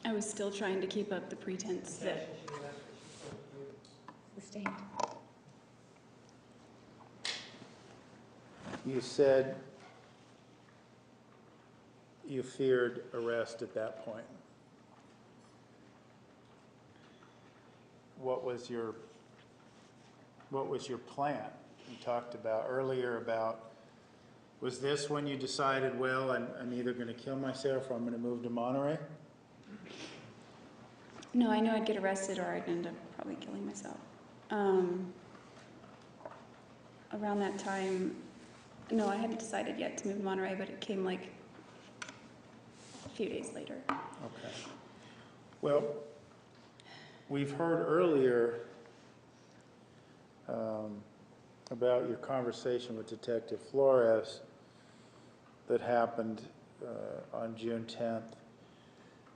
I was still trying to keep up the pretense that... Sustained. You said you feared arrest at that point. What was your plan? You talked about earlier about, was this when you decided, well, I'm either going to kill myself or I'm going to move to Monterey? No, I knew I'd get arrested or I'd end up probably killing myself. Around that time, no, I hadn't decided yet to move to Monterey, but it came like a few days later. Okay. Well, we've heard earlier about your conversation with Detective Flores that happened on June 10th.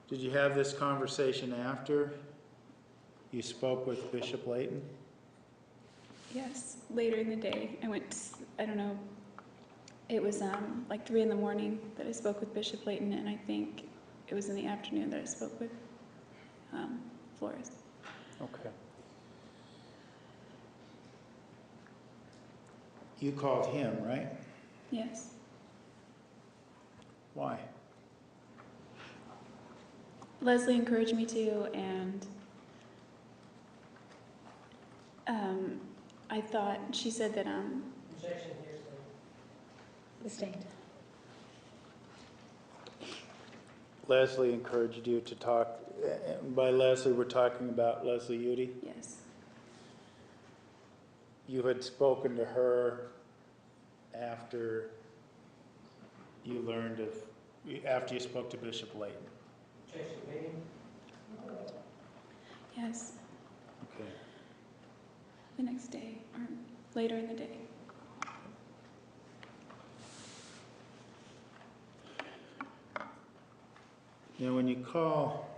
Did you have this conversation after you spoke with Bishop Layton? Yes, later in the day. I went to, I don't know, it was like 3 in the morning that I spoke with Bishop Layton, and I think it was in the afternoon that I spoke with Flores. Okay. You called him, right? Yes. Why? Leslie encouraged me to, and I thought, she said that Sustained. Leslie encouraged you to talk. By Leslie, we're talking about Leslie Jodi? yes. You had spoken to her after you learned of, after you spoke to Bishop Layton? Yes, Okay. the next day, or later in the day. Now, when you call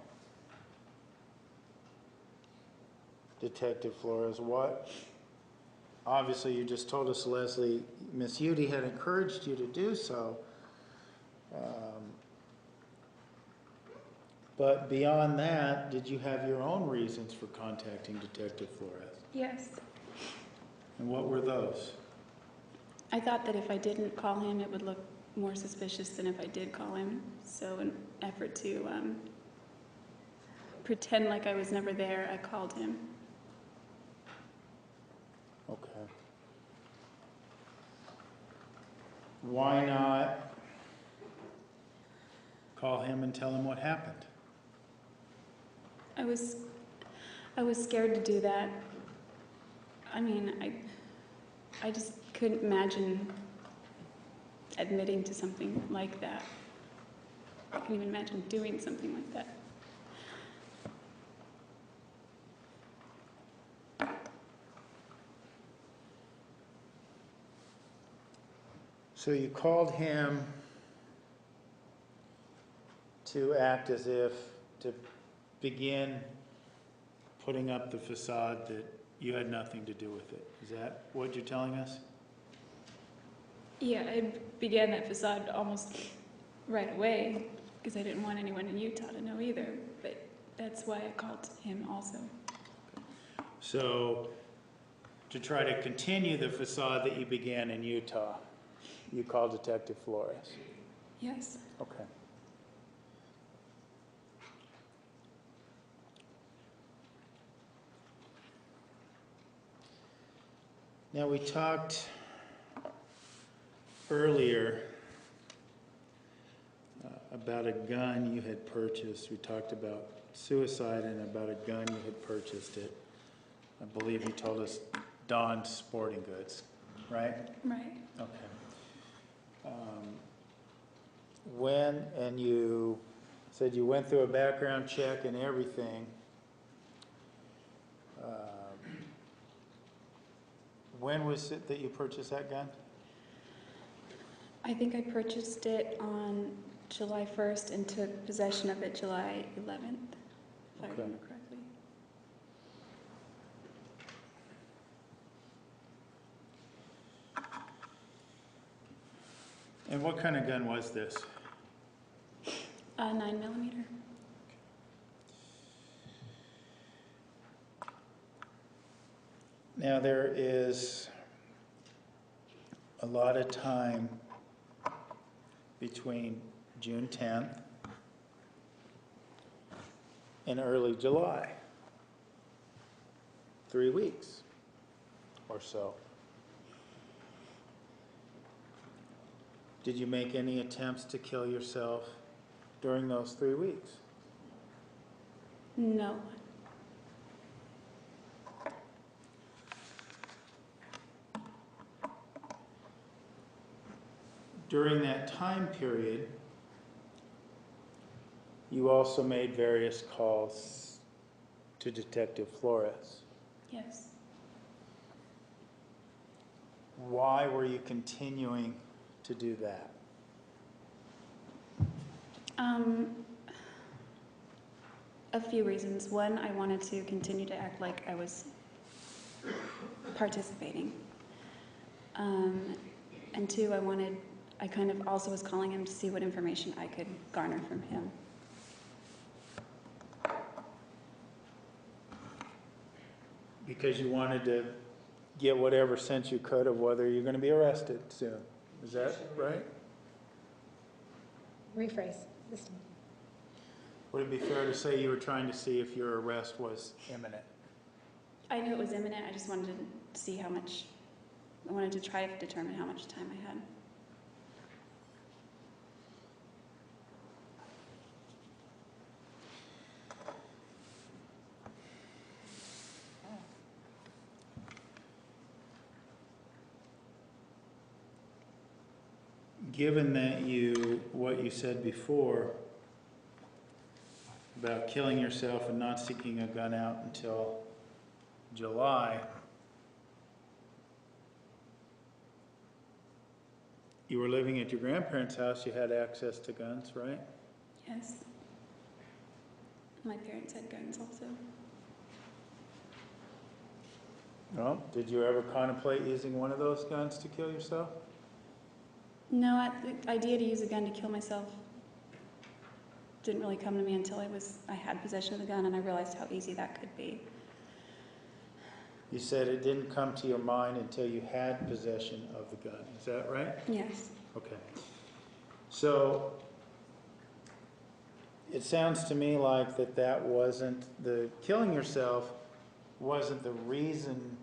Detective Flores, what? Obviously, you just told us, Leslie, Miss Jodi had encouraged you to do so. But beyond that, did you have your own reasons for contacting Detective Flores? Yes. And what were those? I thought that if I didn't call him, it would look more suspicious than if I did call him. So in an effort to pretend like I was never there, I called him. Okay. Why not call him and tell him what happened? I was scared to do that. I mean, I just couldn't imagine admitting to something like that. I couldn't even imagine doing something like that. So you called him to act as if to begin putting up the facade that you had nothing to do with it. Is that what you're telling us? Yeah, I began that facade almost right away because I didn't want anyone in Utah to know either, but that's why I called him also. So to try to continue the facade that you began in Utah, you called Detective Flores? Yes. Okay. Now, we talked earlier about a gun you had purchased. We talked about suicide and about a gun you had purchased at, I believe you told us, Don's Sporting Goods, right? Right. Okay. And you said you went through a background check and everything. When was it that you purchased that gun? I think I purchased it on July 1st and took possession of it July 11th, if I remember correctly. And what kind of gun was this? 9mm. Now, there is a lot of time between June 10th and early July. 3 weeks or so. Did you make any attempts to kill yourself during those 3 weeks? No. During that time period, you also made various calls to Detective Flores. Yes. Why were you continuing to do that? A few reasons. One, I wanted to continue to act like I was participating. And two, I kind of also was calling him to see what information I could garner from him. Because you wanted to get whatever sense you could of whether you're going to be arrested soon. Is that right? Rephrase this time. Would it be fair to say you were trying to see if your arrest was imminent? I knew it was imminent. I just wanted to see how much, I wanted to try to determine how much time I had. Given that what you said before about killing yourself and not seeking a gun out until July, you were living at your grandparents' house, you had access to guns, right? Yes. My parents had guns also. Well, did you ever contemplate using one of those guns to kill yourself? No, the idea to use a gun to kill myself didn't really come to me until I had possession of the gun and I realized how easy that could be. You said it didn't come to your mind until you had possession of the gun. Is that right? Yes. Okay. So it sounds to me like that wasn't the killing yourself wasn't the reason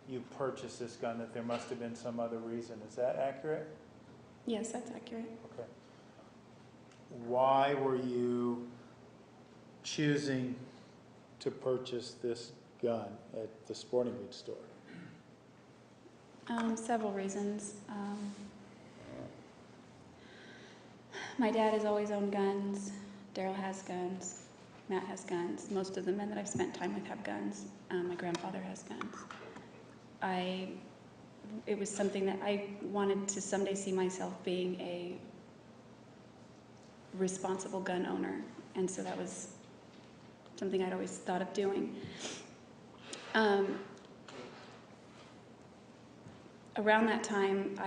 you purchased this gun, that there must have been some other reason. Is that accurate? Yes, that's accurate. Okay. Why were you choosing to purchase this gun at the sporting goods store? Several reasons. My dad has always owned guns. Daryl has guns. Matt has guns. Most of the men that I've spent time with have guns. My grandfather has guns. It was something that I wanted to someday see myself being a responsible gun owner, and so that was something I'd always thought of doing. Around that time,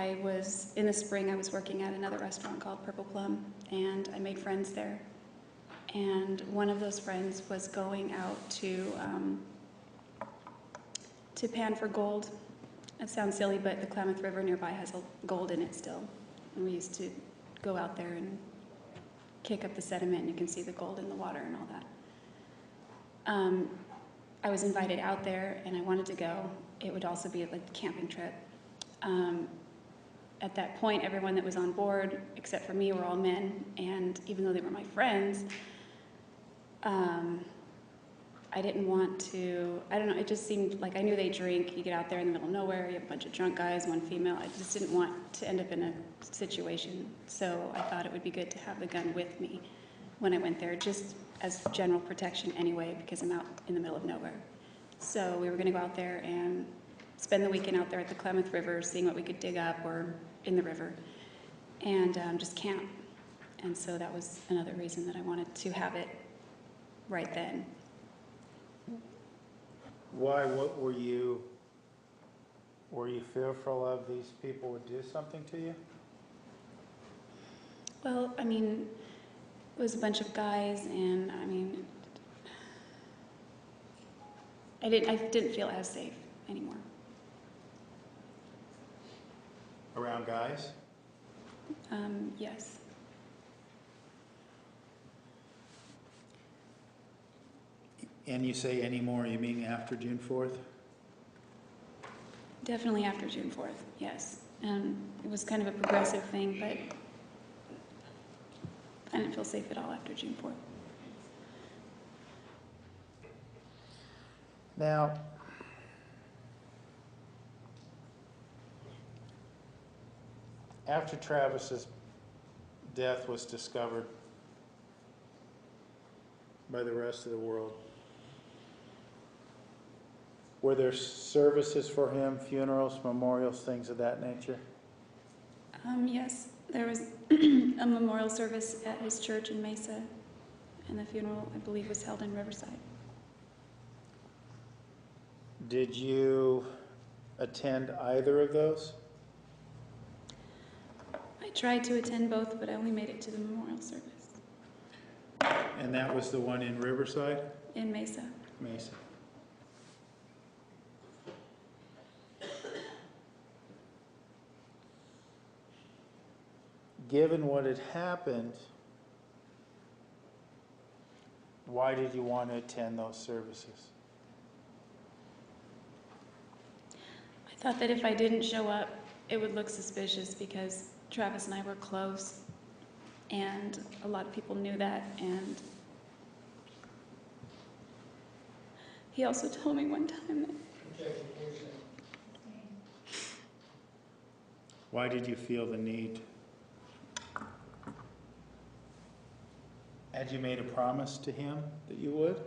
in the spring, I was working at another restaurant called Purple Plum, and I made friends there. And one of those friends was going out to pan for gold. It sounds silly, but the Klamath River nearby has gold in it still. And we used to go out there and kick up the sediment, and you can see the gold in the water and all that. I was invited out there, and I wanted to go. It would also be like a camping trip. At that point, everyone that was on board, except for me, were all men, and even though they were my friends, I didn't want to, I don't know, it just seemed like I knew they drink, you get out there in the middle of nowhere, you have a bunch of drunk guys, one female. I just didn't want to end up in a situation. So I thought it would be good to have the gun with me when I went there, just as general protection anyway, because I'm out in the middle of nowhere. So we were going to go out there and spend the weekend out there at the Klamath River, seeing what we could dig up or in the river, and just camp. And so that was another reason that I wanted to have it right then. Why? What were you fearful of these people would do something to you? Well, I mean, it was a bunch of guys, and I mean, I didn't feel as safe anymore. Around guys? Yes. And you say anymore, you mean after June 4th? Definitely after June 4th, yes. It was kind of a progressive thing, but I didn't feel safe at all after June 4th. Now, after Travis's death was discovered by the rest of the world, were there services for him, funerals, memorials, things of that nature? Yes, there was a memorial service at his church in Mesa, and the funeral, I believe, was held in Riverside. Did you attend either of those? I tried to attend both, but I only made it to the memorial service And that was the one in Riverside? in Mesa. Mesa. Given what had happened, why did you want to attend those services? I thought that if I didn't show up, it would look suspicious because Travis and I were close, and a lot of people knew that, and he also told me one time that Why did you feel the need? Had you made a promise to him that you would?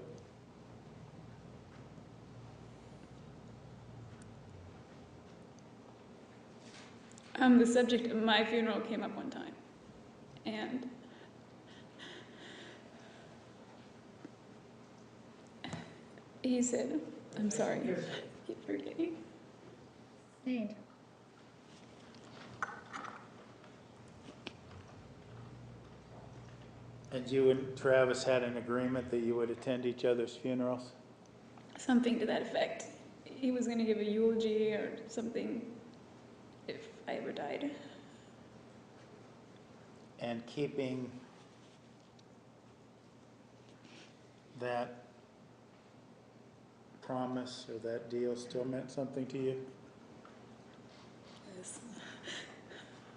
the subject of my funeral came up one time, and he said, "I'm sorry, keep forgetting." Named. And you and Travis had an agreement that you would attend each other's funerals? Something to that effect. He was going to give a eulogy or something if I ever died. And keeping that promise or that deal still meant something to you? Yes.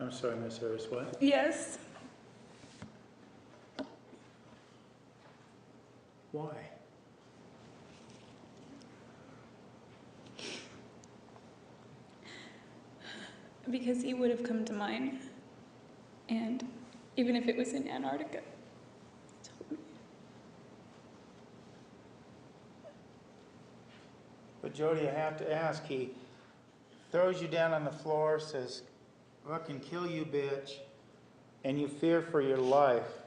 I'm sorry, Miss Harris, what? Yes. Why? Because he would have come to mine, and even if it was in Antarctica. He told me. But Jodi, I have to ask, he throws you down on the floor, says, "Fucking kill you, bitch," and you fear for your life.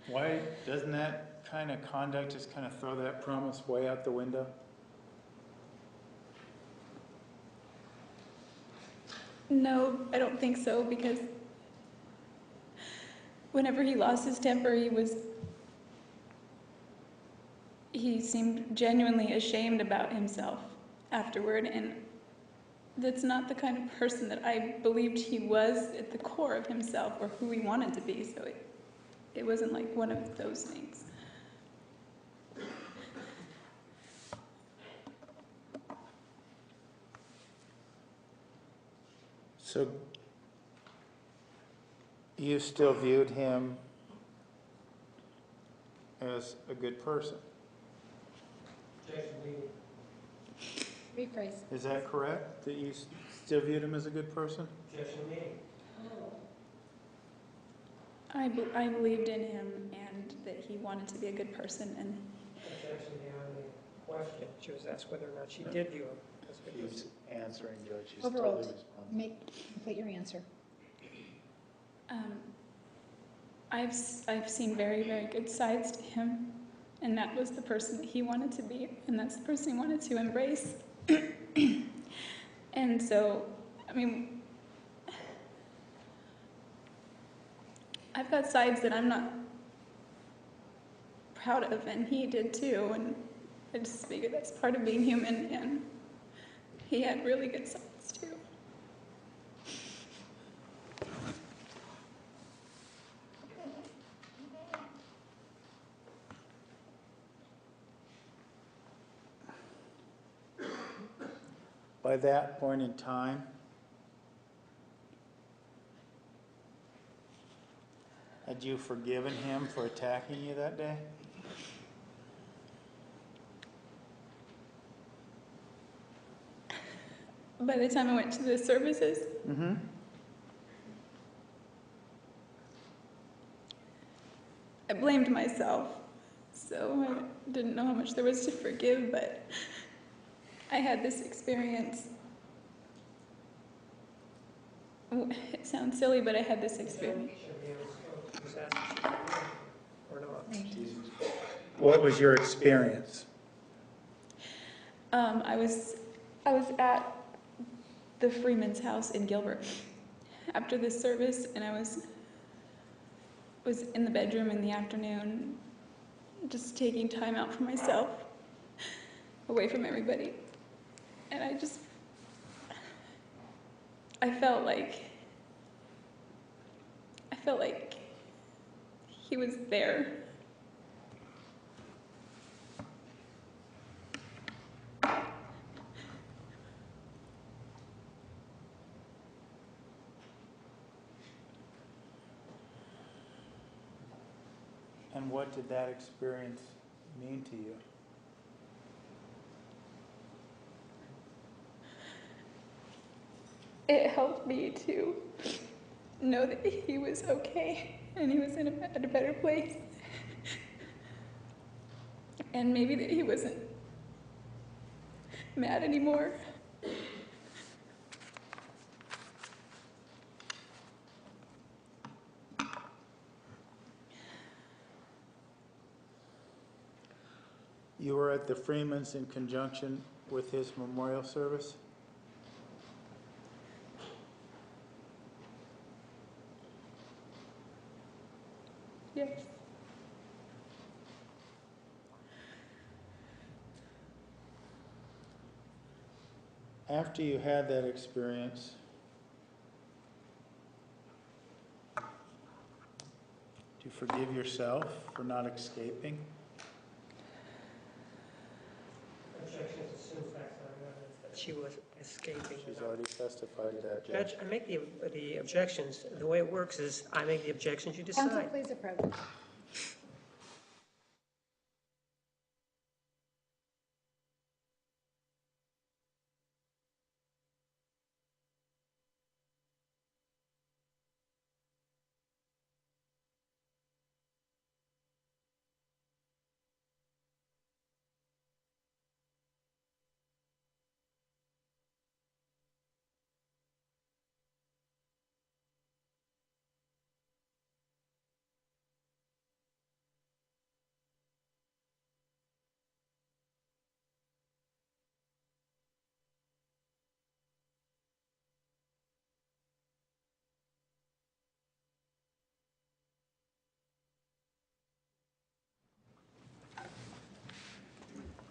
Why doesn't that kind of conduct just kind of throw that promise way out the window? No, I don't think so, because whenever he lost his temper, he seemed genuinely ashamed about himself afterward, and that's not the kind of person that I believed he was at the core of himself or who he wanted to be, so it wasn't like one of those things. So you still viewed him as a good person? Rephrase. Is that correct? That you still viewed him as a good person? I believed in him and that he wanted to be a good person, and That's actually the only question. She was asked whether or not she did view him as a good person. Answering, Judge. She's Overall, totally responding. complete your answer. I've seen very, very good sides to him, and that was the person that he wanted to be, and that's the person he wanted to embrace. And so, I mean, I've got sides that I'm not proud of, and he did too, and I just figured that's part of being human, and he had really good sides too. By that point in time, had you forgiven him for attacking you that day? By the time I went to the services, Mm-hmm. I blamed myself, so I didn't know how much there was to forgive, but I had this experience. It sounds silly, but I had this experience. Just ask if she can or not. What was your experience? I was at the Freeman's house in Gilbert after this service, and I was in the bedroom in the afternoon, just taking time out for myself, away from everybody, and I felt like he was there. And what did that experience mean to you? It helped me to know that he was okay and he was at a better place. And maybe that he wasn't mad anymore. You were at the Freemans in conjunction with his memorial service? Yes. After you had that experience, do you forgive yourself for not escaping? Objections assume facts not evidence that she was escaping. She's already testified to that, Judge, Judge. I make the objections. The way it works is I make the objections, you Counsel, decide. please approach.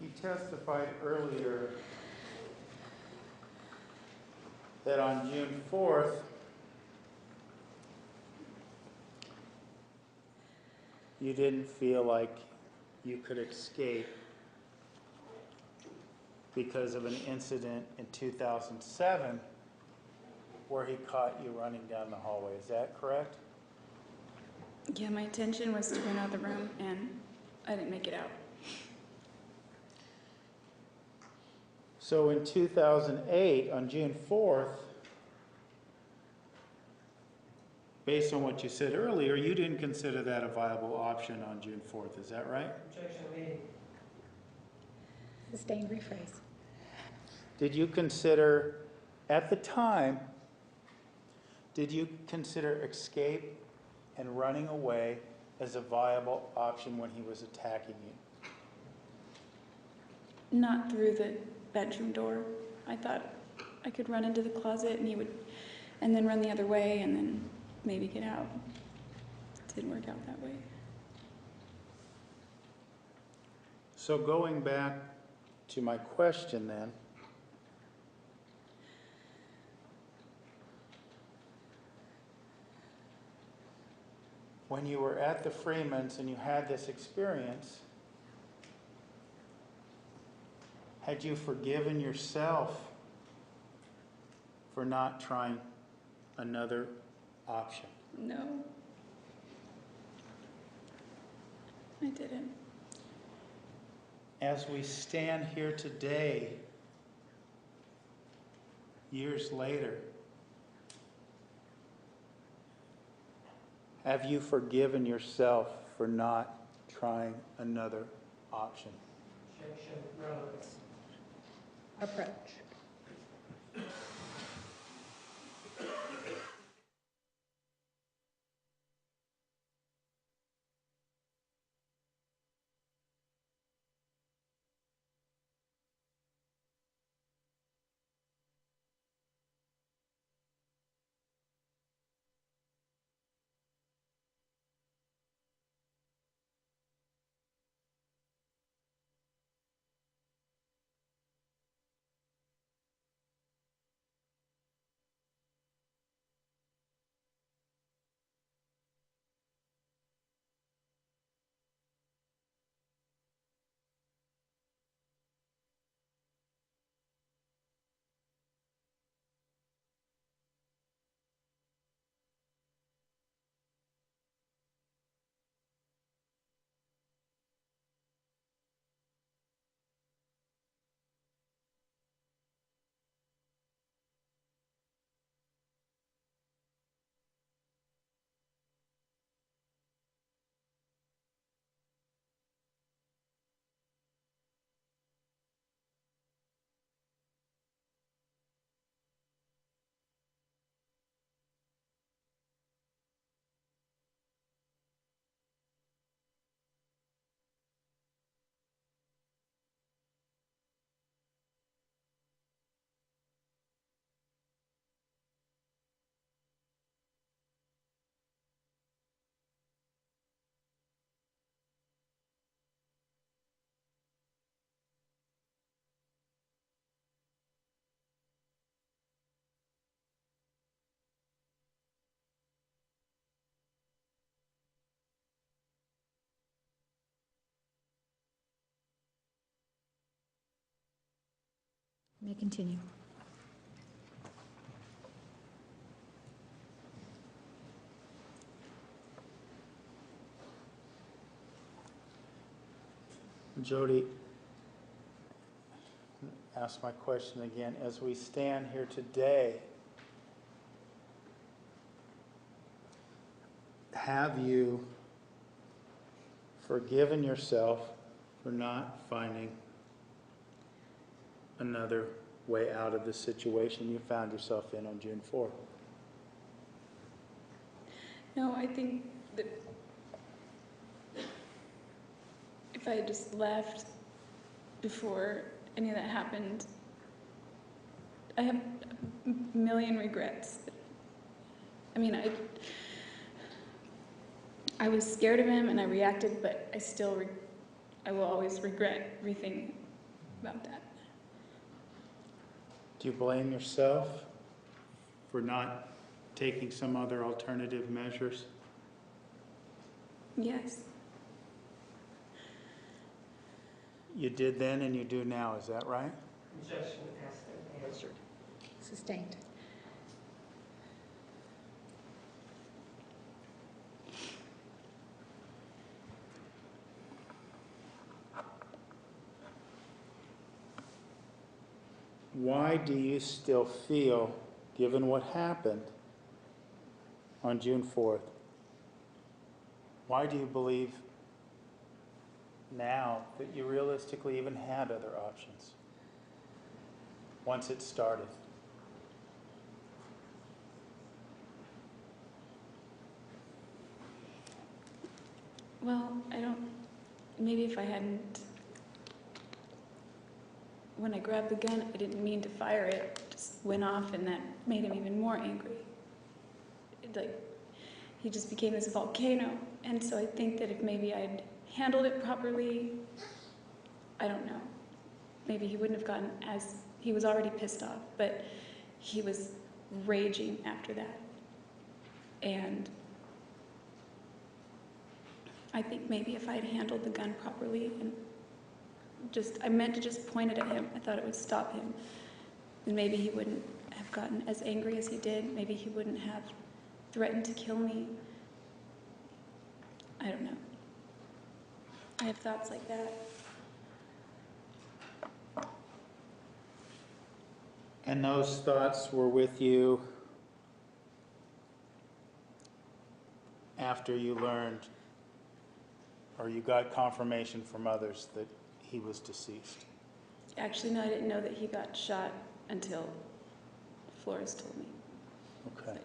You testified earlier that on June 4th, you didn't feel like you could escape because of an incident in 2007 where he caught you running down the hallway. Is that correct? Yeah, my intention was to run out of the room, and I didn't make it out. So in 2008, on June 4th, based on what you said earlier, you didn't consider that a viable option on June 4th. Is that right? Objection made. Sustained rephrase. Did you consider, at the time, did you consider escape and running away as a viable option when he was attacking you? Not through the bedroom door. I thought I could run into the closet and then run the other way and then maybe get out. It didn't work out that way. So going back to my question then. When you were at the Freemans and you had this experience, had you forgiven yourself for not trying another option? No. I didn't. As we stand here today, years later, have you forgiven yourself for not trying another option? Objection, relevance. Approach. May continue. Jodi, ask my question again. As we stand here today, have you forgiven yourself for not finding another way out of the situation you found yourself in on June 4th? No, I think that if I had just left before any of that happened, I have a million regrets. I mean, I was scared of him and I reacted, but I will always regret everything about that. Do you blame yourself for not taking some other alternative measures? Yes. You did then and you do now, is that right? Objection, asked and answered. Sustained. Why do you still feel, given what happened on June 4th, why do you believe now that you realistically even had other options once it started? Well, maybe if I hadn't, when I grabbed the gun, I didn't mean to fire it. It just went off and that made him even more angry. He just became this volcano. And so I think that if maybe I'd handled it properly, I don't know. maybe he wouldn't have gotten as, he was already pissed off, but he was raging after that. And I think maybe if I had handled the gun properly and I meant to just point it at him, I thought it would stop him, then maybe he wouldn't have gotten as angry as he did. Maybe he wouldn't have threatened to kill me. I don't know. I have thoughts like that. And those thoughts were with you after you learned, or you got confirmation from others that he was deceased? Actually, no, I didn't know that he got shot until Flores told me. Okay.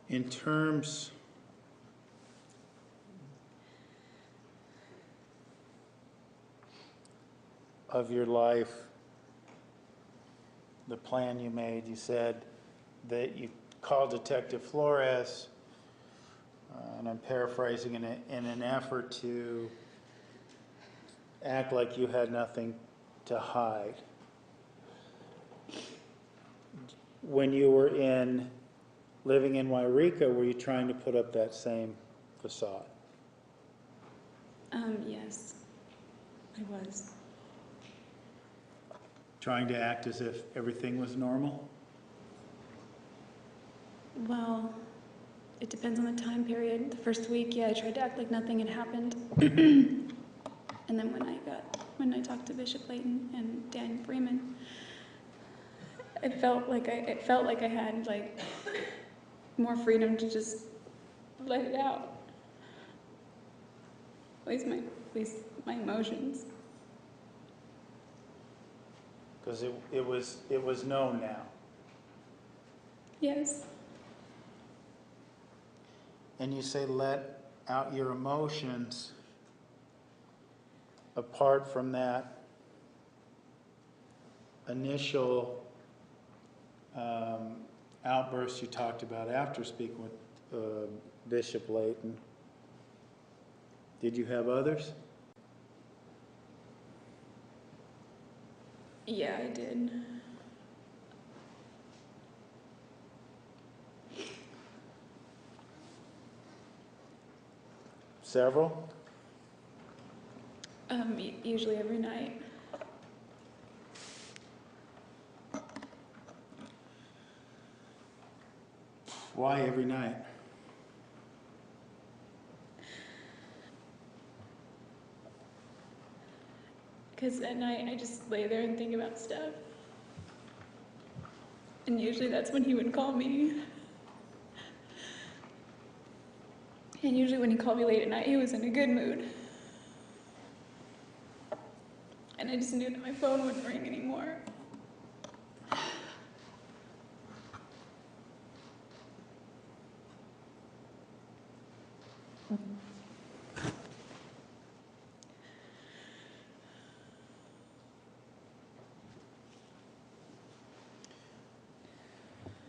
In terms of your life, the plan you made, you said that you called Detective Flores, and I'm paraphrasing, in an effort to act like you had nothing to hide. When you were living in Wairika, were you trying to put up that same facade? Yes, I was. Trying to act as if everything was normal? Well, it depends on the time period. The first week, yeah, I tried to act like nothing had happened. And then when I talked to Bishop Layton and Dan Freeman, it felt like I had like more freedom to just let it out. At least my emotions. Because it was known now. Yes. And you say let out your emotions. Apart from that initial outburst you talked about after speaking with Bishop Layton, did you have others? Yeah, I did. Several? Usually every night. Why every night? Because at night I just lay there and think about stuff. And usually that's when he would call me. And usually when he called me late at night, he was in a good mood. And I just knew that my phone wouldn't ring anymore.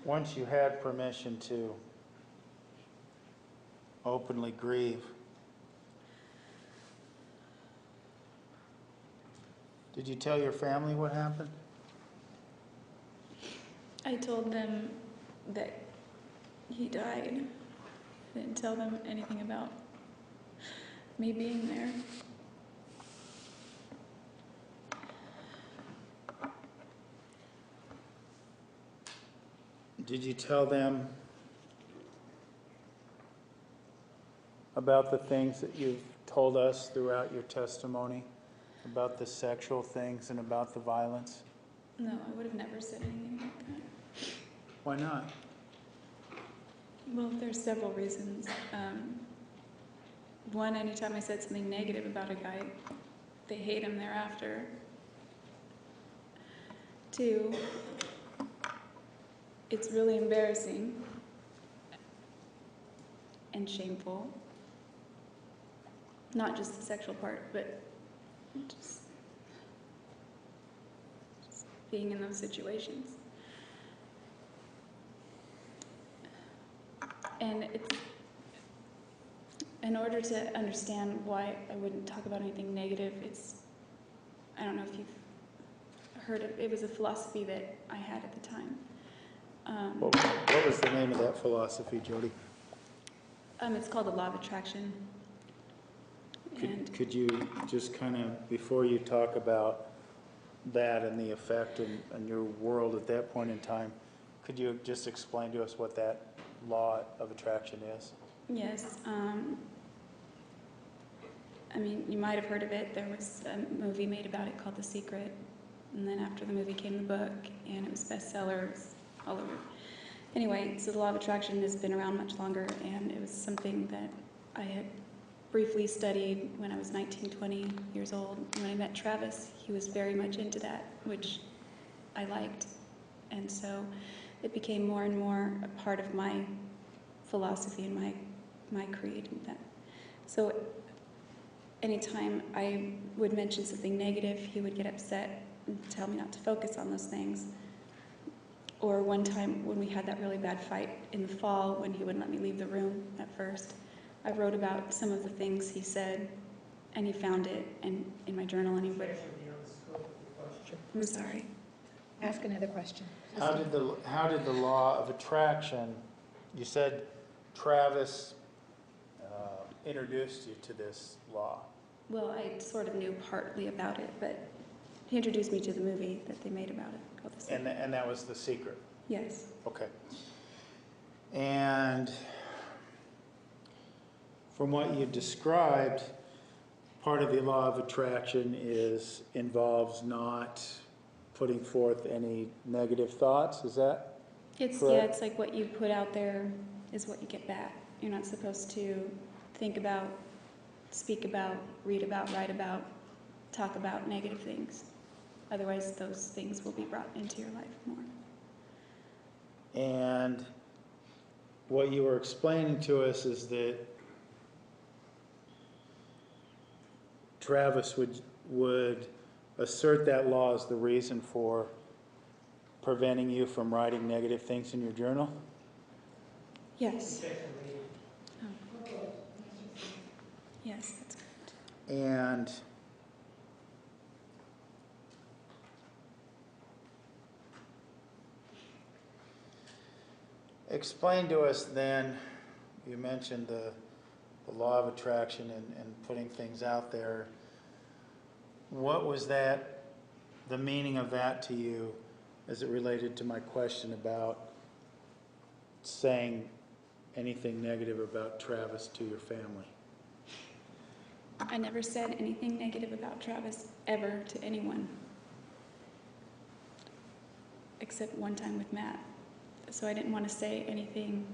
Once you had permission to openly grieve, did you tell your family what happened? I told them that he died. I didn't tell them anything about me being there. Did you tell them about the things that you've told us throughout your testimony, about the sexual things and about the violence? No, I would have never said anything like that. Why not? Well, there's several reasons. One, anytime I said something negative about a guy, they hate him thereafter. Two, it's really embarrassing and shameful. Not just the sexual part, but just being in those situations. And it's, in order to understand why I wouldn't talk about anything negative, I don't know if you've heard of, it was a philosophy that I had at the time. What was the name of that philosophy, Jodi? It's called the law of attraction. And Could you just kind of, before you talk about that and the effect on your world at that point in time, could you just explain to us what that law of attraction is? yes, I mean, you might have heard of it. There was a movie made about it called The Secret. And then after the movie came the book, and it was bestseller. It was all over. Anyway, so the law of attraction has been around much longer, and it was something that I had briefly studied when I was 19, 20 years old. When I met Travis, he was very much into that, which I liked. And so it became more and more a part of my philosophy and my creed. So anytime I would mention something negative, he would get upset and tell me not to focus on those things. Or one time when we had that really bad fight in the fall when he wouldn't let me leave the room at first, I wrote about some of the things he said, and he found it in my journal, and he would... I'm sorry. Ask another question. How did the law of attraction, you said Travis introduced you to this law. Well, I sort of knew partly about it, but he introduced me to the movie that they made about it called The Secret. And that was The Secret? Yes. Okay. And from what you described, part of the law of attraction involves not putting forth any negative thoughts, is that correct? Yeah, it's like what you put out there is what you get back. You're not supposed to think about, speak about, read about, write about, talk about negative things. Otherwise, those things will be brought into your life more. And what you were explaining to us is that Travis would assert that law as the reason for preventing you from writing negative things in your journal? Yes. Oh. Yes, that's correct. And explain to us then, you mentioned the law of attraction and putting things out there. What was the meaning of that to you as it related to my question about saying anything negative about Travis to your family? I never said anything negative about Travis ever to anyone, except one time with Matt. So I didn't want to say anything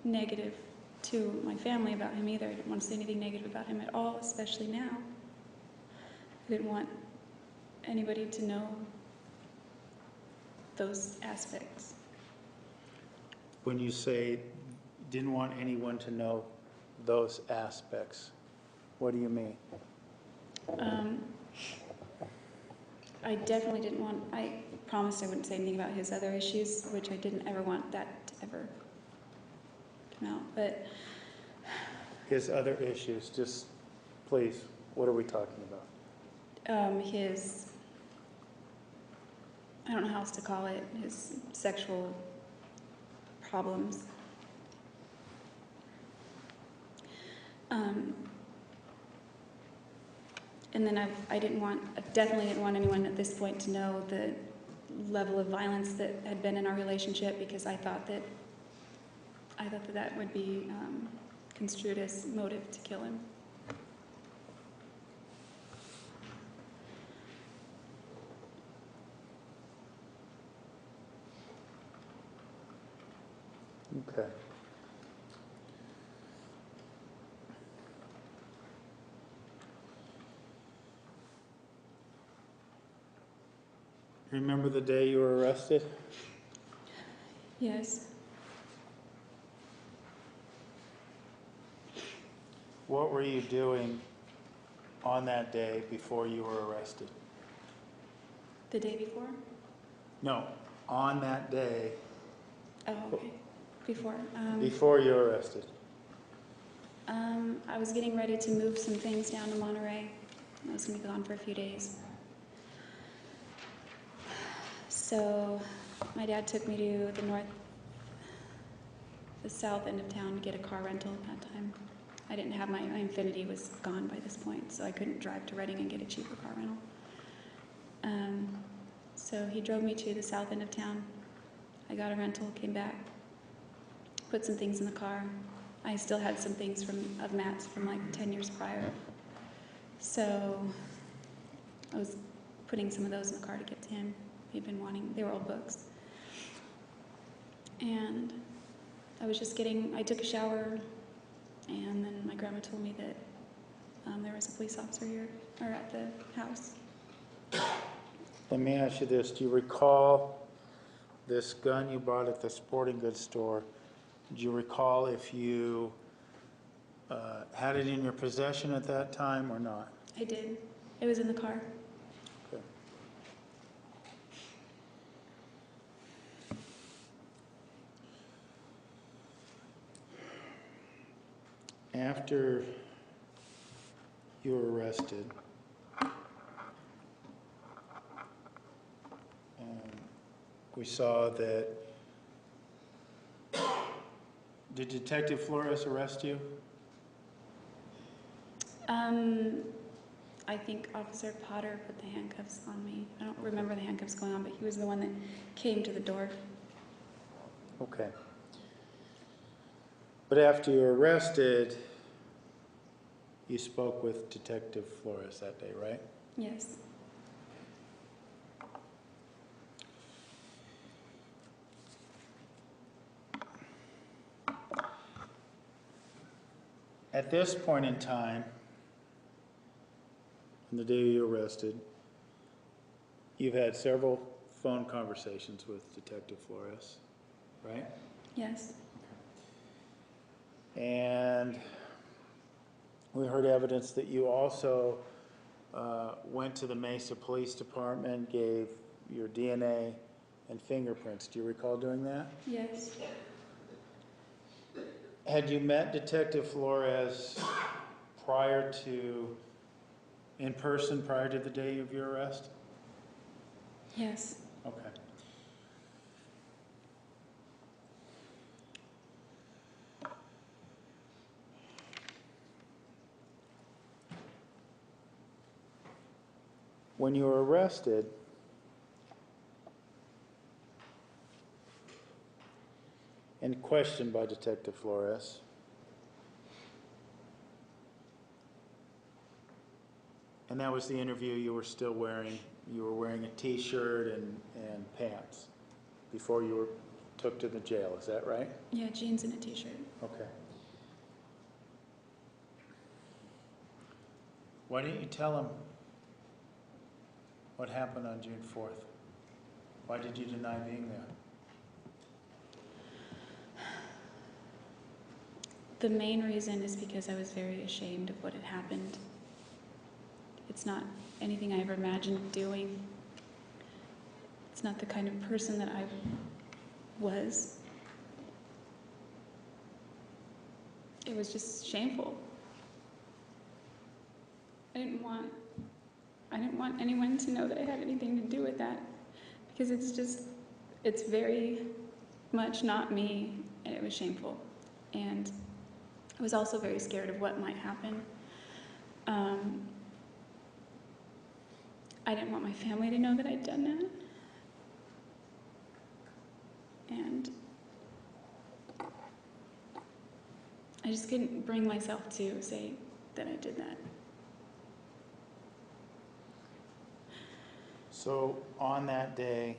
negative to my family about him either. I didn't want to say anything negative about him at all, especially now. I didn't want anybody to know those aspects. When you say didn't want anyone to know those aspects, what do you mean? I definitely didn't want, I promised I wouldn't say anything about his other issues, which I didn't ever want that to ever come out, but... His other issues, just please, what are we talking about? I don't know how else to call it, his sexual problems. And then I definitely didn't want anyone at this point to know the level of violence that had been in our relationship, because I thought that would be construed as motive to kill him. Okay. Remember the day you were arrested? Yes. What were you doing on that day before you were arrested? The day before? No, on that day. Oh, okay. Before. Before you were arrested? I was getting ready to move some things down to Monterey. I was going to be gone for a few days. So my dad took me to the south end of town to get a car rental at that time. I didn't have my Infiniti was gone by this point, so I couldn't drive to Reading and get a cheaper car rental. So he drove me to the south end of town. I got a rental, came back, put some things in the car. I still had some things of Matt's from like 10 years prior. So I was putting some of those in the car to get to him. He'd been wanting, they were old books. And I took a shower, and then my grandma told me that there was a police officer here, or at the house. Let me ask you this, do you recall this gun you bought at the sporting goods store? Do you recall if you had it in your possession at that time or not? I did. It was in the car. Okay. After you were arrested, we saw that. Did Detective Flores arrest you? I think Officer Potter put the handcuffs on me. I don't remember the handcuffs going on, but he was the one that came to the door. Okay. But after you were arrested, you spoke with Detective Flores that day, right? Yes. At this point in time, on the day you were arrested, you've had several phone conversations with Detective Flores, right? Yes. And we heard evidence that you also went to the Mesa Police Department, gave your DNA and fingerprints. Do you recall doing that? Yes. Had you met Detective Flores in person prior to the day of your arrest? Yes. Okay. When you were arrested, and questioned by Detective Flores, and that was the interview you were still wearing. You were wearing a t-shirt and pants before you were took to the jail, is that right? Yeah, jeans and a t-shirt. Okay. Why didn't you tell him what happened on June 4th? Why did you deny being there? The main reason is because I was very ashamed of what had happened. It's not anything I ever imagined doing. It's not the kind of person that I was. It was just shameful. I didn't want anyone to know that I had anything to do with that, because it's very much not me, and it was shameful. And I was also very scared of what might happen. I didn't want my family to know that I'd done that. And I just couldn't bring myself to say that I did that. So on that day,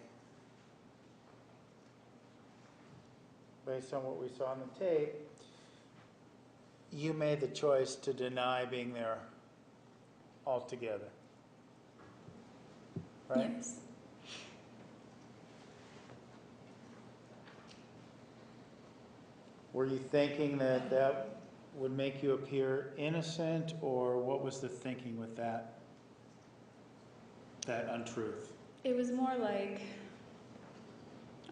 based on what we saw on the tape, you made the choice to deny being there altogether, right? Yes. Were you thinking that that would make you appear innocent, or what was the thinking with that untruth? It was more like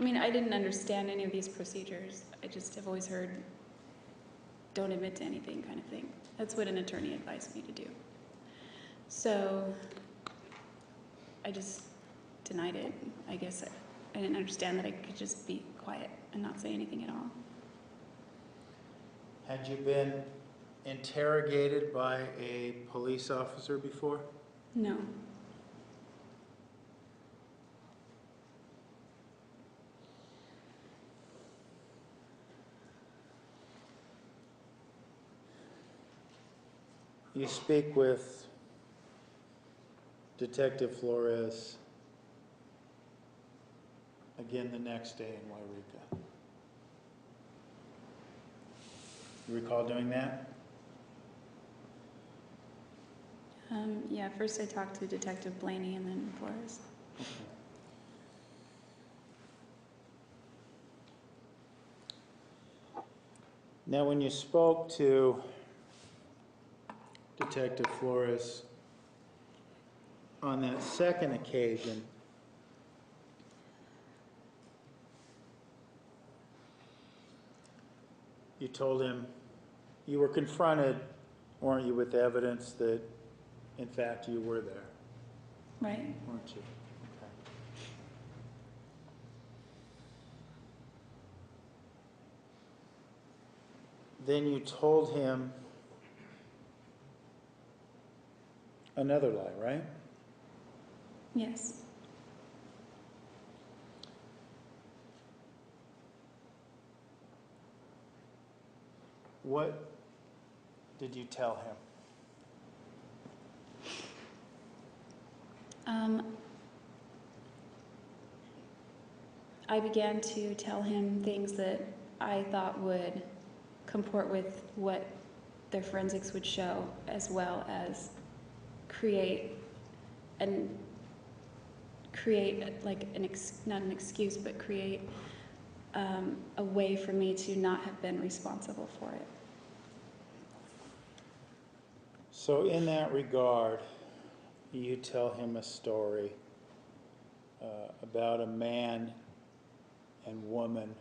I mean, I didn't understand any of these procedures. I just have always heard, don't admit to anything kind of thing. That's what an attorney advised me to do. So I just denied it. I guess I didn't understand that I could just be quiet and not say anything at all. Had you been interrogated by a police officer before? No. You speak with Detective Flores again the next day in Wairika. You recall doing that? Yeah, first I talked to Detective Blaney and then Flores. Okay. Now, when you spoke to Detective Flores on that second occasion, you told him you were confronted, weren't you, with evidence that, in fact, you were there, Right? weren't you? Okay. Then you told him another lie, right? Yes. What did you tell him? I began to tell him things that I thought would comport with what their forensics would show, as well as create like not an excuse, but create a way for me to not have been responsible for it. So in that regard, you tell him a story about a man and woman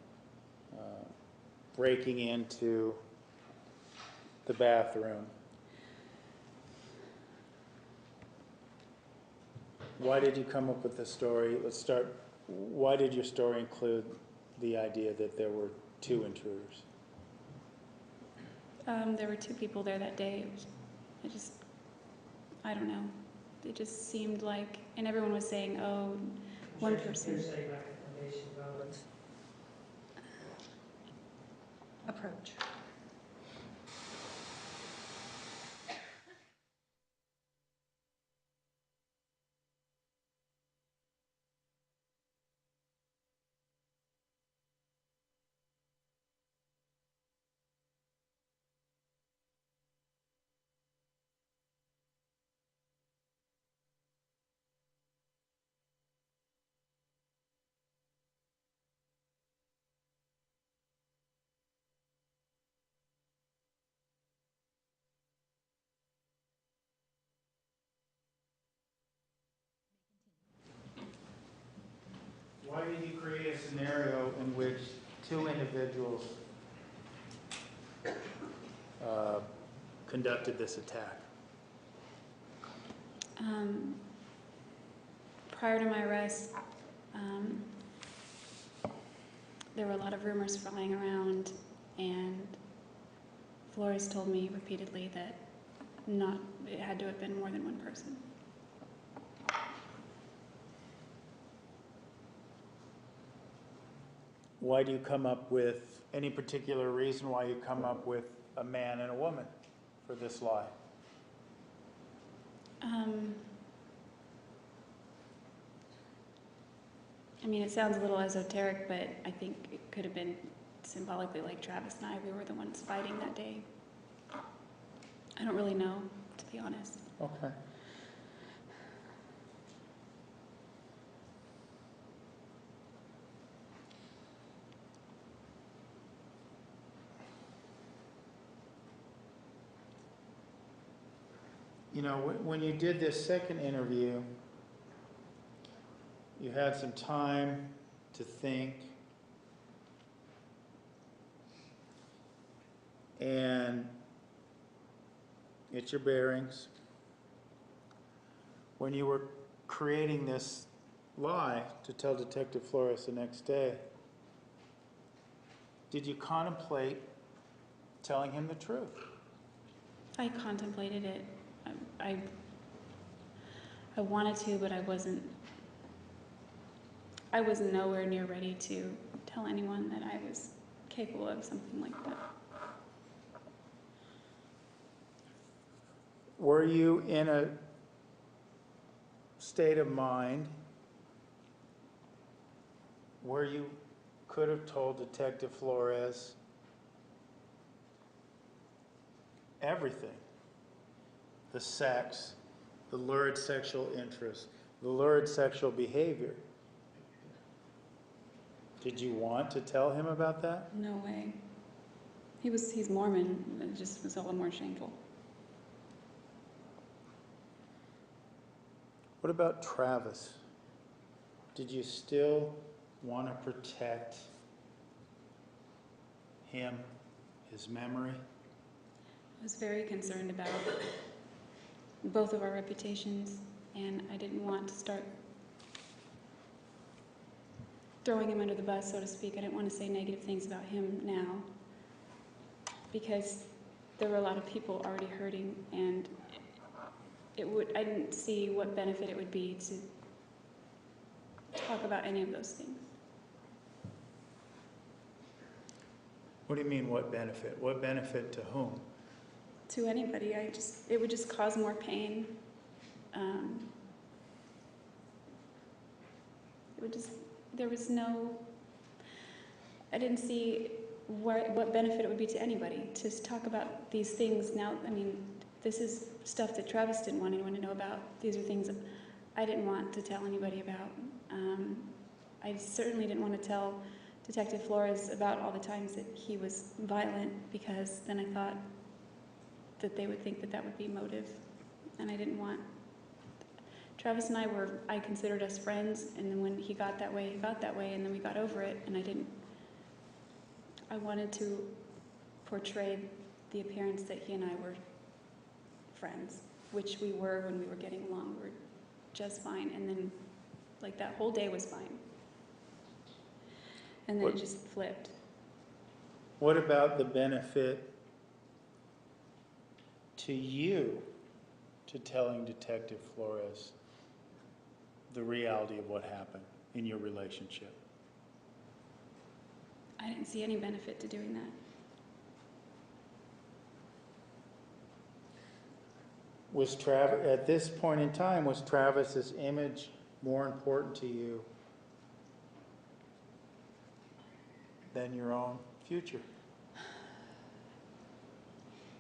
breaking into the bathroom. Why did you come up with the story? Let's start. Why did your story include the idea that there were two intruders? There were two people there that day. I don't know. It just seemed like, and everyone was saying, oh, one person. You're saying like a foundation violence Approach. Why did you create a scenario in which two individuals conducted this attack? Prior to my arrest, there were a lot of rumors flying around, and Flores told me repeatedly that it had to have been more than one person. Why do you come up with any particular reason why you come up with a man and a woman for this lie? I mean, it sounds a little esoteric, but I think it could have been symbolically like Travis and I, we were the ones fighting that day. I don't really know, to be honest. Okay. You know, when you did this second interview, you had some time to think and get your bearings. When you were creating this lie to tell Detective Flores the next day, did you contemplate telling him the truth? I contemplated it. I wanted to, but I was nowhere near ready to tell anyone that I was capable of something like that. Were you in a state of mind where you could have told Detective Flores everything? The sex, the lurid sexual interest, the lurid sexual behavior. Did you want to tell him about that? No way. He's Mormon. It just was all the more shameful. What about Travis? Did you still want to protect him, his memory? I was very concerned about both of our reputations, and I didn't want to start throwing him under the bus, so to speak. I didn't want to say negative things about him now, because there were a lot of people already hurting, and I didn't see what benefit it would be to talk about any of those things. What do you mean, what benefit? What benefit to whom? To anybody, it would just cause more pain. I didn't see what benefit it would be to anybody to talk about these things now. I mean, this is stuff that Travis didn't want anyone to know about. These are things that I didn't want to tell anybody about. I certainly didn't want to tell Detective Flores about all the times that he was violent, because then I thought that they would think that that would be motive, and I didn't want. Travis and I considered us friends, and then when he got that way, and then we got over it, and I wanted to portray the appearance that he and I were friends, which we were when we were getting along. We were just fine, and then, like, that whole day was fine. And then it just flipped. What about the benefit to you to telling Detective Flores the reality of what happened in your relationship? I didn't see any benefit to doing that. At this point in time, was Travis's image more important to you than your own future?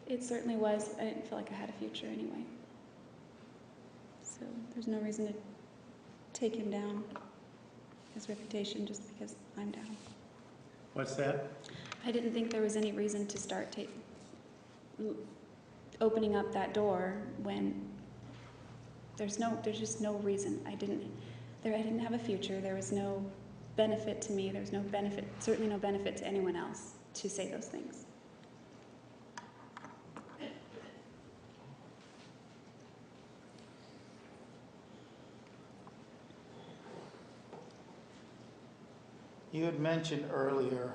It certainly was. I didn't feel like I had a future anyway. So there's no reason to take him down, his reputation, just because I'm down. What's that? I didn't think there was any reason to start opening up that door when there's just no reason. I didn't have a future. There was no benefit to me. There was no benefit, certainly no benefit to anyone else to say those things. You had mentioned earlier,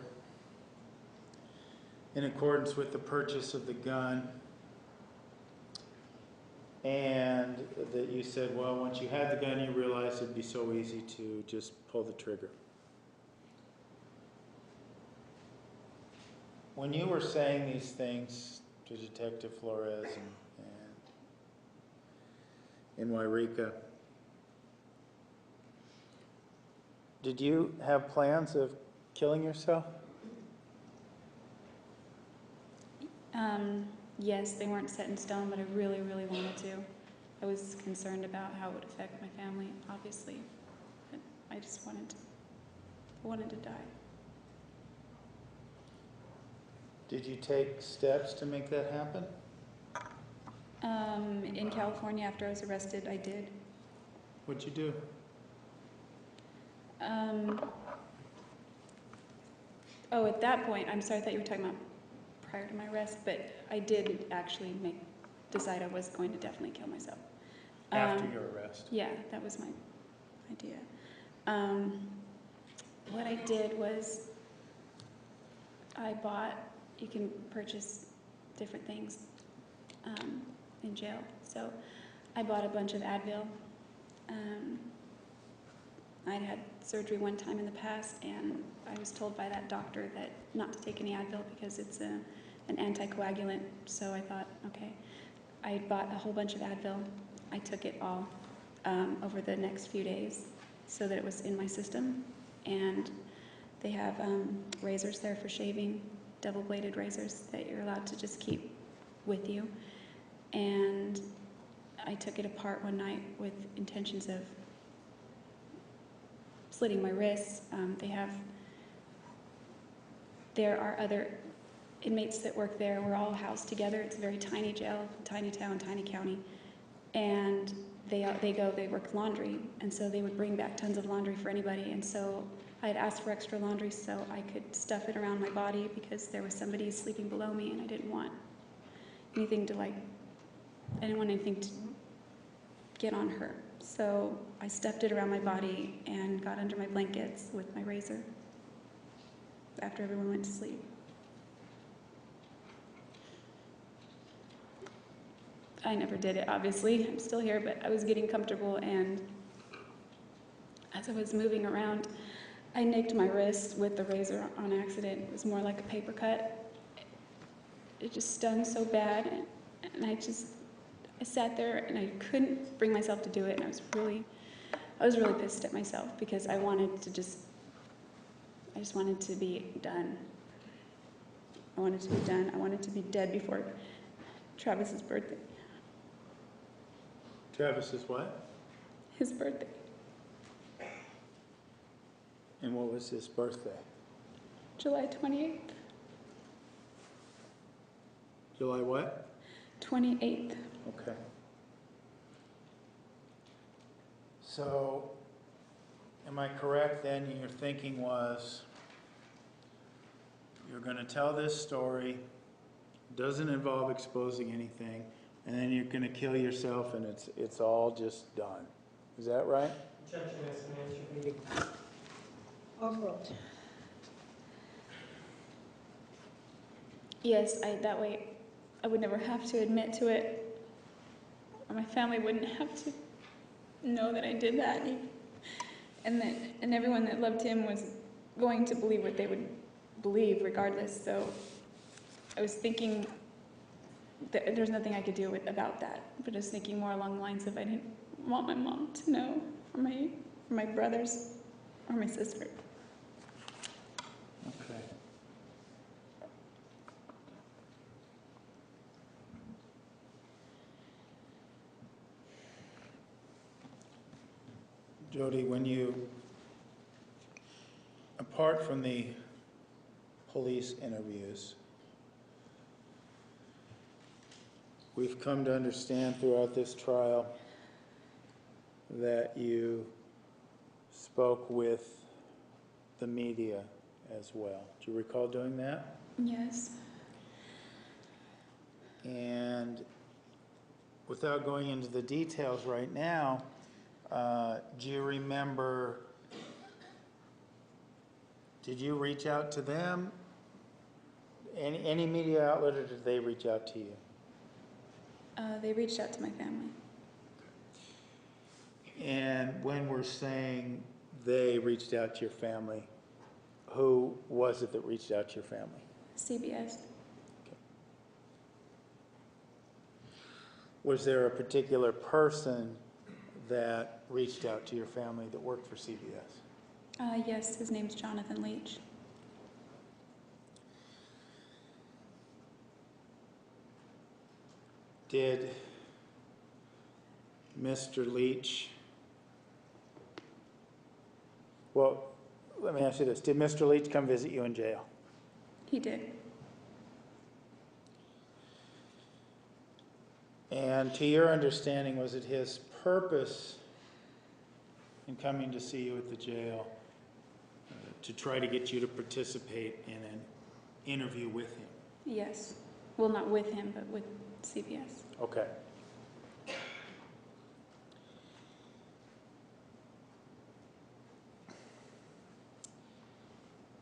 in accordance with the purchase of the gun, and that you said, well, once you had the gun, you realized it'd be so easy to just pull the trigger. When you were saying these things to Detective Flores and in Wairika, did you have plans of killing yourself? Yes, they weren't set in stone, but I really, really wanted to. I was concerned about how it would affect my family, obviously. But I just wanted to die. Did you take steps to make that happen? In California, after I was arrested, I did. What'd you do? At that point, I'm sorry, I thought you were talking about prior to my arrest, but I did actually decide I was going to definitely kill myself. After your arrest? Yeah, that was my idea. What I did was you can purchase different things in jail. So I bought a bunch of Advil. I'd had surgery one time in the past, and I was told by that doctor that not to take any Advil because it's an anticoagulant. So I thought, okay. I bought a whole bunch of Advil. I took it all over the next few days so that it was in my system. And they have razors there for shaving, double-bladed razors that you're allowed to just keep with you. And I took it apart one night with intentions of slitting my wrists. There are other inmates that work there. We're all housed together. It's a very tiny jail, tiny town, tiny county. And they work laundry, and so they would bring back tons of laundry for anybody. And so I had asked for extra laundry so I could stuff it around my body because there was somebody sleeping below me, and I didn't want anything to get on her. So I stuffed it around my body and got under my blankets with my razor after everyone went to sleep. I never did it, obviously. I'm still here, but I was getting comfortable, and as I was moving around, I nicked my wrist with the razor on accident. It was more like a paper cut. It just stung so bad, and I sat there, and I couldn't bring myself to do it, and I was really pissed at myself because I just wanted to be done. I wanted to be done. I wanted to be dead before Travis's birthday. Travis's what? His birthday. And what was his birthday? July 28th. July what? 28th. Okay. So, am I correct then, your thinking was, you're going to tell this story, doesn't involve exposing anything, and then you're going to kill yourself, and it's all just done. Is that right? Objection as an answer being Overruled. Yes, that way I would never have to admit to it, or my family wouldn't have to know that I did that, and everyone that loved him was going to believe what they would believe regardless. So I was thinking that there's nothing I could do about that, but I was thinking more along the lines of I didn't want my mom to know, or my brothers, or my sister. Okay. Jodi, apart from the police interviews, we've come to understand throughout this trial that you spoke with the media as well. Do you recall doing that? Yes. And without going into the details right now, do you remember, did you reach out to them? Any media outlet, or did they reach out to you? They reached out to my family. And when we're saying they reached out to your family, who was it that reached out to your family? CBS. Was there a particular person that reached out to your family that worked for CBS? Yes, his name's Jonathan Leach. Did Mr. Leach, well, let me ask you this. Did Mr. Leach come visit you in jail? He did. And to your understanding, was it his purpose in coming to see you at the jail to try to get you to participate in an interview with him? Yes. Well, not with him, but with CPS. Okay.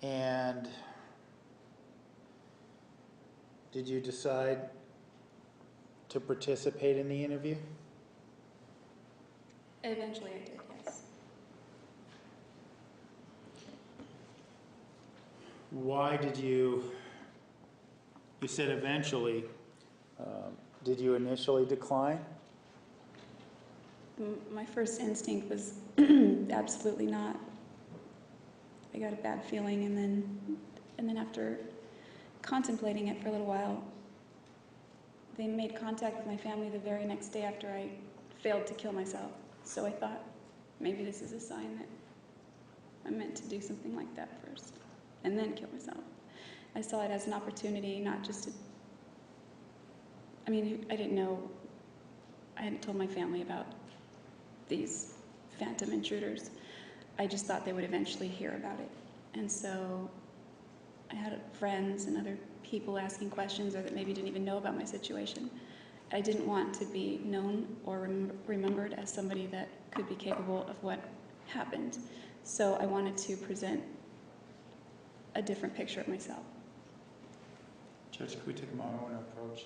And did you decide to participate in the interview? Eventually I did, yes. Why did you said eventually, did you initially decline? My first instinct was absolutely not. I got a bad feeling, and then after contemplating it for a little while, they made contact with my family the very next day after I failed to kill myself. So I thought, maybe this is a sign that I'm meant to do something like that first, and then kill myself. I saw it as an opportunity, not just to, I mean, I didn't know, I hadn't told my family about these phantom intruders. I just thought they would eventually hear about it. And so I had friends and other people asking questions, or that maybe didn't even know about my situation. I didn't want to be known or remembered as somebody that could be capable of what happened. So I wanted to present a different picture of myself. Judge, could we take a moment and approach?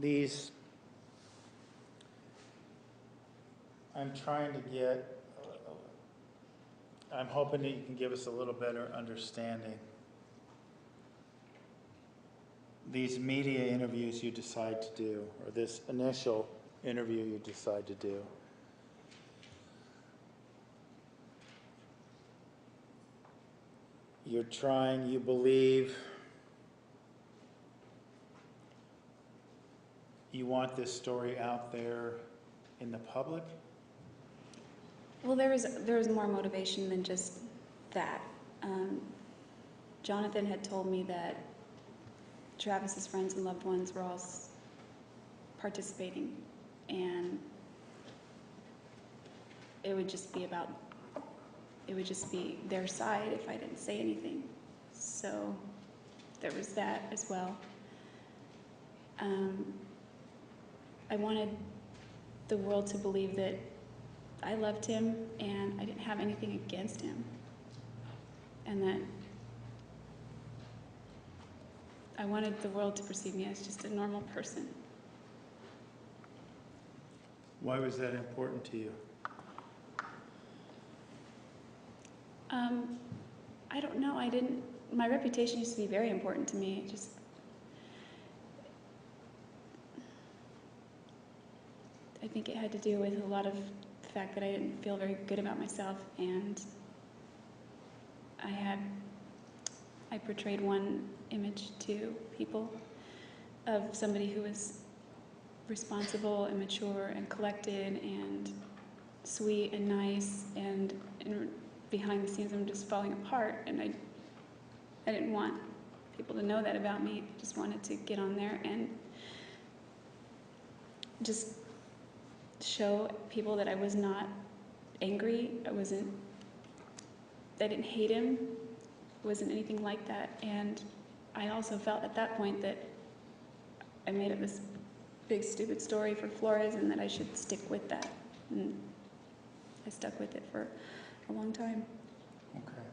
These, I'm trying to get, I'm hoping that you can give us a little better understanding. These media interviews you decide to do, or this initial interview you decide to do, you're trying, you believe, you want this story out there in the public? Well, there was more motivation than just that. Jonathan had told me that Travis's friends and loved ones were all participating, and it would just be about it would just be their side if I didn't say anything. So there was that as well. I wanted the world to believe that I loved him and I didn't have anything against him. And that I wanted the world to perceive me as just a normal person. Why was that important to you? I don't know. My reputation used to be very important to me. I think it had to do with a lot of the fact that I didn't feel very good about myself, and I portrayed one image to people of somebody who was responsible and mature and collected and sweet and nice, and behind the scenes I'm just falling apart, and I didn't want people to know that about me. I just wanted to get on there and just show people that I was not angry. I didn't hate him. It wasn't anything like that. And I also felt at that point that I made up this big stupid story for Flores and that I should stick with that. And I stuck with it for a long time. Okay.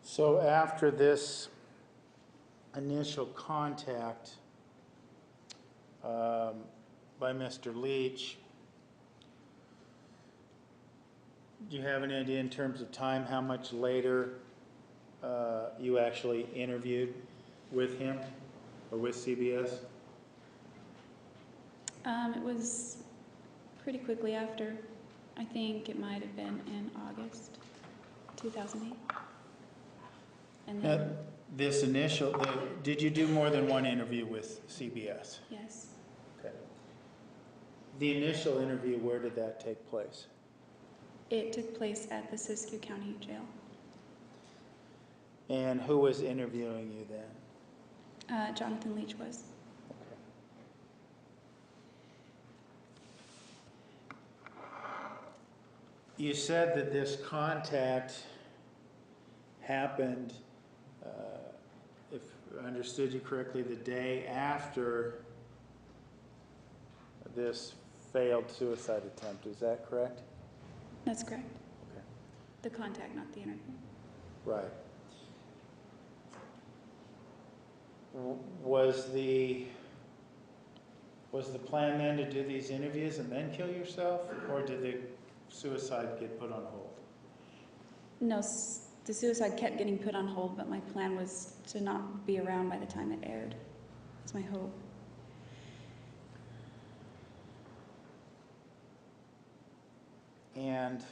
So after this initial contact by Mr. Leach, do you have any idea in terms of time how much later you actually interviewed with him or with CBS? It was pretty quickly after. I think it might have been in August 2008. And Now, then, this did you do more than one interview with CBS? yes, Okay. The initial interview, where did that take place? it took place at the Siskiyou County Jail. And who was interviewing you then? Jonathan Leach was. You said that this contact happened, if I understood you correctly, the day after this failed suicide attempt. Is that correct? That's correct. Okay. The contact, not the interview. Right. Was the plan then to do these interviews and then kill yourself, or did the suicide get put on hold? No, the suicide kept getting put on hold, but my plan was to not be around by the time it aired. That's my hope. And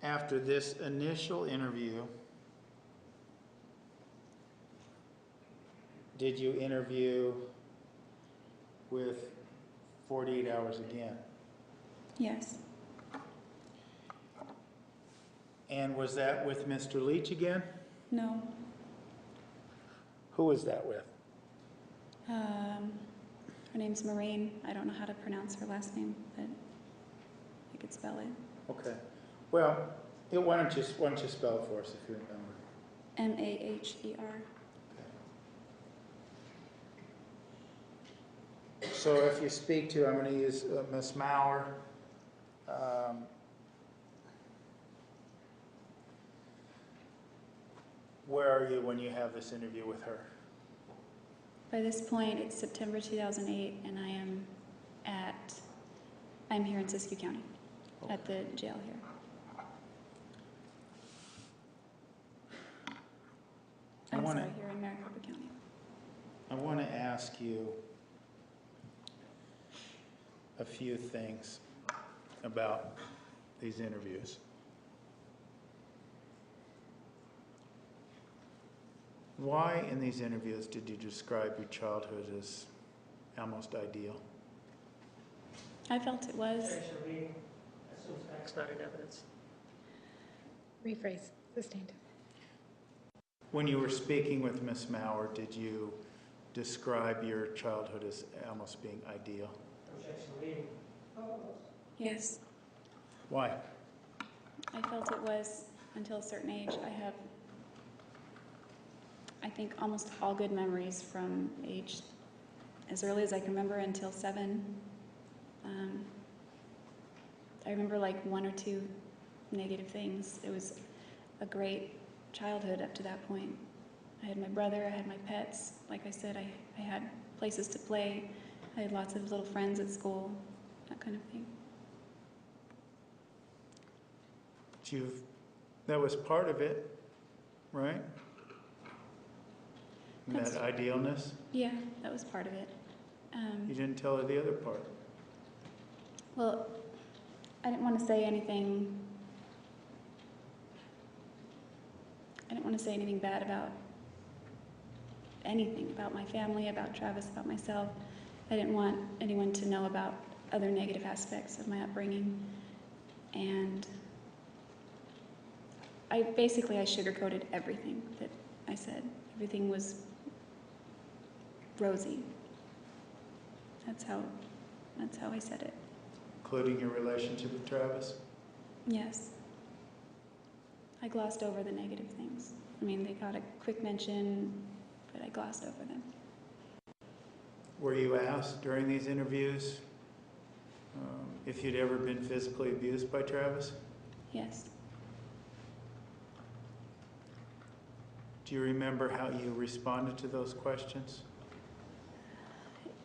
after this initial interview, did you interview with 48 Hours again? Yes. And was that with Mr. Leach again? No. Who was that with? Her name's Maureen. I don't know how to pronounce her last name, but I could spell it. Okay. Well, why don't you spell it for us if you remember? Maher. So if you speak to, I'm going to use Miss Maurer. Where are you when you have this interview with her? By this point, it's September 2008, and I'm here in Siskiyou County, at the jail here. Here in Maricopa County. I want to ask you a few things about these interviews. Why in these interviews did you describe your childhood as almost ideal? I felt it was. Actually, assumes facts not in evidence. Rephrase, sustained. When you were speaking with Miss Maurer, did you describe your childhood as almost being ideal? Objection leading. Yes. Why? I felt it was until a certain age. I have, I think, almost all good memories from age as early as I can remember until 7. I remember like 1 or 2 negative things. It was a great childhood up to that point. I had my brother, I had my pets. Like I said, I had places to play. I had lots of little friends at school, that kind of thing. That was part of it, right? That's- That idealness? Yeah, that was part of it. You didn't tell her the other part. Well, I didn't want to say anything. I didn't want to say anything bad about anything, about my family, about Travis, about myself. I didn't want anyone to know about other negative aspects of my upbringing. And I sugarcoated everything that I said. Everything was rosy. That's how I said it. Including your relationship with Travis? Yes. I glossed over the negative things. I mean, they got a quick mention, but I glossed over them. Were you asked during these interviews if you'd ever been physically abused by Travis? Yes. Do you remember how you responded to those questions?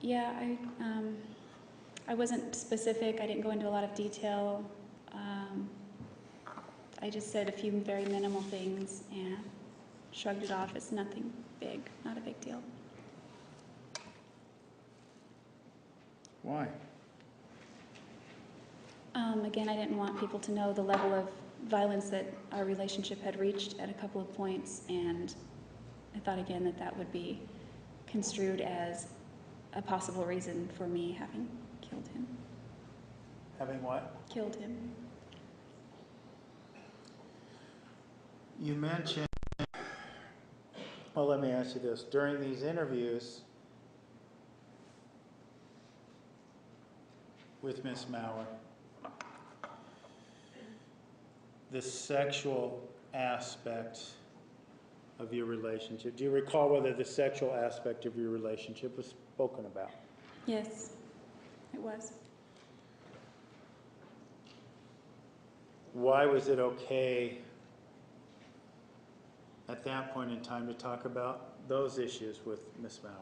Yeah, I wasn't specific. I didn't go into a lot of detail. I just said a few very minimal things and shrugged it off as nothing big, not a big deal. Why? Again, I didn't want people to know the level of violence that our relationship had reached at a couple of points, and I thought again that that would be construed as a possible reason for me having killed him. Having what? Killed him. You mentioned, well, let me ask you this. During these interviews with Miss Maurer, the sexual aspect of your relationship, do you recall whether the sexual aspect of your relationship was spoken about? Yes, it was. Why was it okay at that point in time to talk about those issues with Miss Maurer?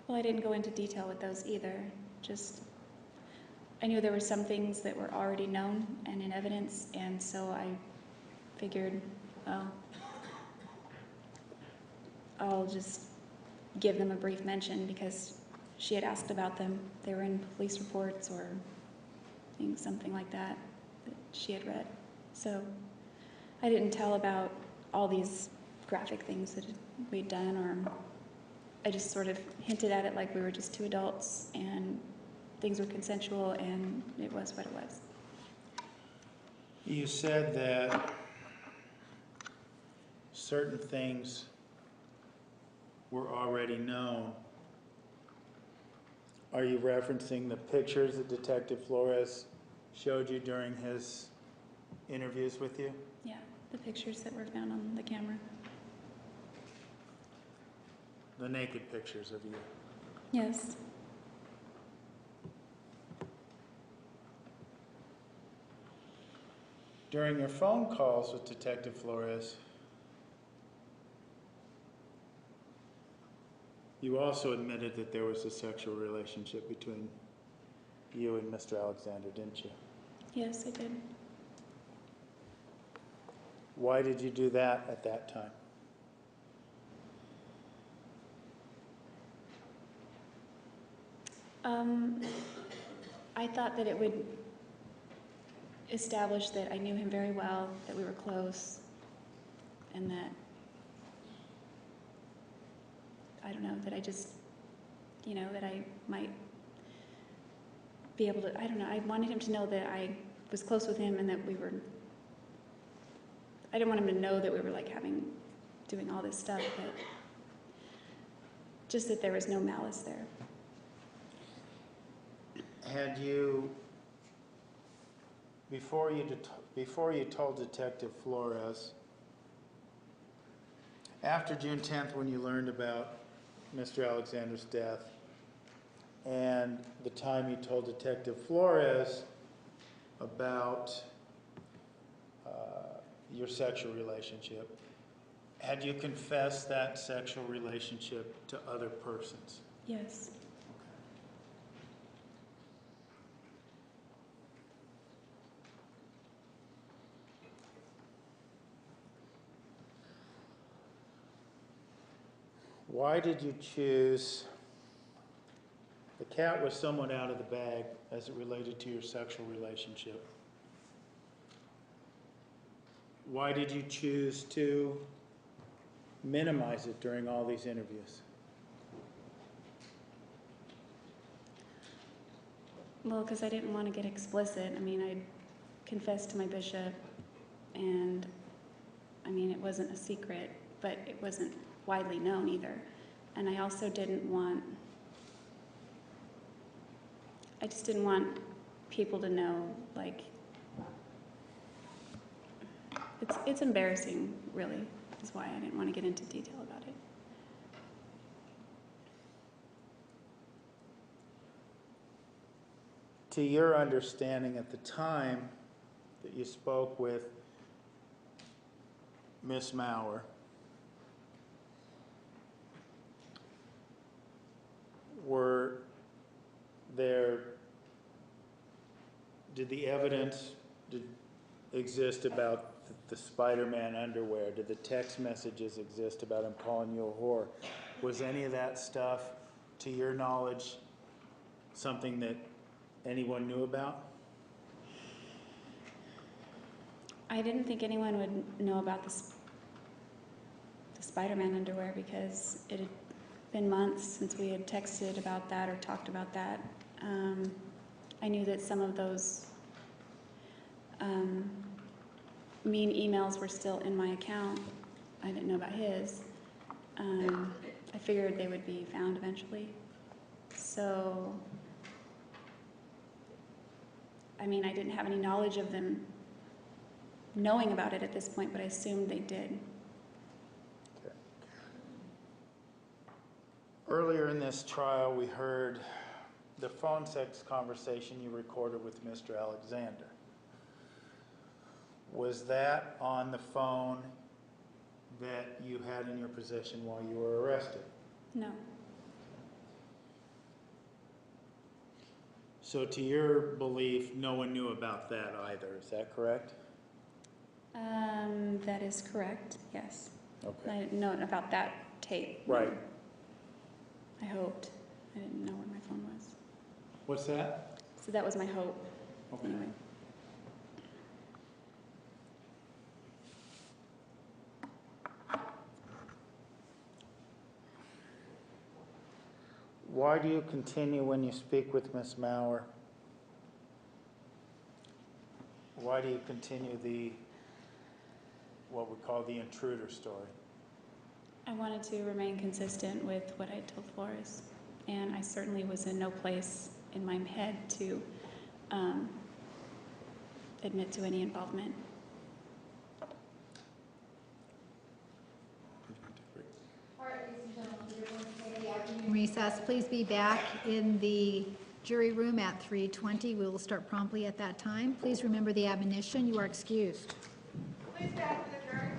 Well, I didn't go into detail with those either. Just, I knew there were some things that were already known and in evidence, and so I figured, well, I'll just give them a brief mention because she had asked about them. They were in police reports or something like that that she had read. So I didn't tell about all these graphic things that we'd done, or I just sort of hinted at it like we were just 2 adults and things were consensual and it was what it was. You said that certain things were already known. Are you referencing the pictures that Detective Flores showed you during his interviews with you? Yeah, the pictures that were found on the camera. The naked pictures of you. Yes. During your phone calls with Detective Flores, you also admitted that there was a sexual relationship between you and Mr. Alexander, didn't you? Yes, I did. Why did you do that at that time? I thought that it would establish that I knew him very well, that we were close, and that, I don't know, that I just, that I might be able to, I don't know, I wanted him to know that I was close with him and that we were, I didn't want him to know that we were like doing all this stuff, but just that there was no malice there. before you told Detective Flores, after June 10th, when you learned about Mr. Alexander's death, and the time you told Detective Flores about your sexual relationship, had you confessed that sexual relationship to other persons? Yes. Why did you choose, the cat was somewhat out of the bag as it related to your sexual relationship. Why did you choose to minimize it during all these interviews? Well, because I didn't want to get explicit. I mean, I confessed to my bishop, and I mean, it wasn't a secret, but it wasn't widely known either. And I also didn't want, I just didn't want people to know, like, it's embarrassing, really, is why I didn't want to get into detail about it. To your understanding at the time that you spoke with Miss Maurer, did the evidence exist about the Spider-Man underwear? Did the text messages exist about him calling you a whore? Was any of that stuff, to your knowledge, something that anyone knew about? I didn't think anyone would know about the Spider-Man underwear because it had been months since we had texted about that or talked about that. I knew that some of those mean emails were still in my account. I didn't know about his. I figured they would be found eventually. So, I mean, I didn't have any knowledge of them knowing about it at this point, but I assumed they did. Okay. Earlier in this trial, we heard the phone sex conversation you recorded with Mr. Alexander. Was that on the phone that you had in your possession while you were arrested? No. So to your belief, no one knew about that either, is that correct? That is correct, yes. Okay. I didn't know about that tape. Right. I hoped. I didn't know where my phone was. What's that? So that was my hope. Okay. Anyway. Why do you continue when you speak with Miss Maurer? Why do you continue what we call the intruder story? I wanted to remain consistent with what I told Flores, and I certainly was in no place in my head to admit to any involvement. All right, ladies and gentlemen, we're going to take the afternoon recess. Please be back in the jury room at 3:20. We will start promptly at that time. Please remember the admonition. You are excused. Please stand for the jury.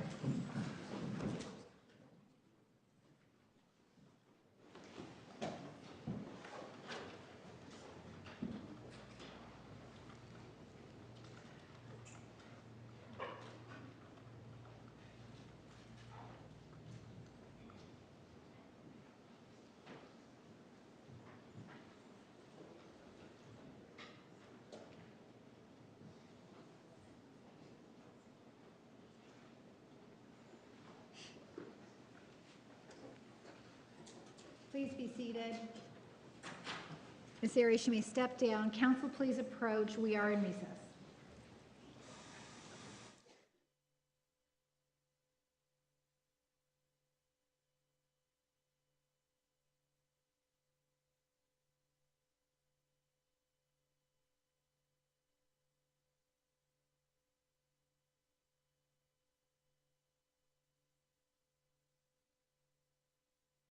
Please be seated. Ms. Arias, you may step down. Counsel, please approach. We are in recess.